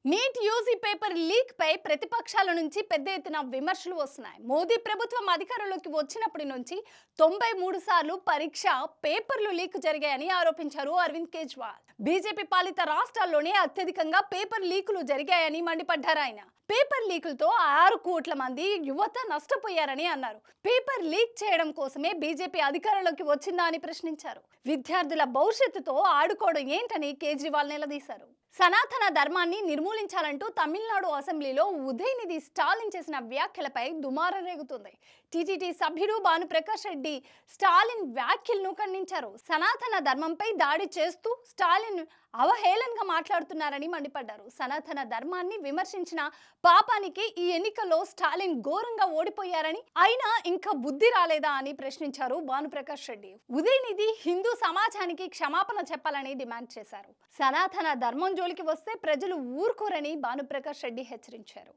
NEET UG paper leak పై ప్రతిపక్షాల నుంచి పెద్ద ఎత్తున విమర్శలు వస్తున్నాయి. మోదీ ప్రభుత్వం అధికారంలోకి వచ్చినప్పటి నుంచి 93 సార్లు పరీక్ష పేపర్లు లీక్ జరిగాయని ఆరోపించారు అరవింద్ కేజ్రీవాల్. బీజేపీ పాలిత రాష్ట్రాల్లోనే అత్యధికంగా పేపర్ లీకులు జరిగాయని మండిపడ్డారు ఆయన. పేపర్ లీకులతో 6 కోట్ల మంది యువత నష్టపోయారని అన్నారు. పేపర్ లీక్ చేయడం కోసమే బీజేపీ అధికారంలోకి వచ్చిందా అని ప్రశ్నించారు. విద్యార్థుల భవిష్యత్తుతో ఆడుకోవడం ఏంటని కేజ్రీవాల్ నిలదీశారు. సనాతన ధర్మాన్ని నిర్మూలించాలంటూ తమిళనాడు అసెంబ్లీలో ఉదయనిధి స్టాలిన్ చేసిన వ్యాఖ్యలపై దుమారం రేగుతుంది. టీటీడీ సభ్యుడు భానుప్రకాష్ రెడ్డి స్టాలిన్ వ్యాఖ్యలను ఖండించారు. సనాతన ధర్మంపై దాడి చేస్తూ స్టాలిన్ అవహేళనగా మాట్లాడుతున్నారని మండిపడ్డారు. సనాతన ధర్మాన్ని విమర్శించిన పాపానికి ఈ ఎన్నికల్లో స్టాలిన్ ఘోరంగా ఓడిపోయారని, అయినా ఇంకా బుద్ధి రాలేదా అని ప్రశ్నించారు భానుప్రకాష్ రెడ్డి. ఉదయనిధి హిందూ సమాజానికి క్షమాపణ చెప్పాలని డిమాండ్ చేశారు. సనాతన ధర్మం జోలికి వస్తే ప్రజలు ఊరుకోరని భానుప్రకాష్ రెడ్డి హెచ్చరించారు.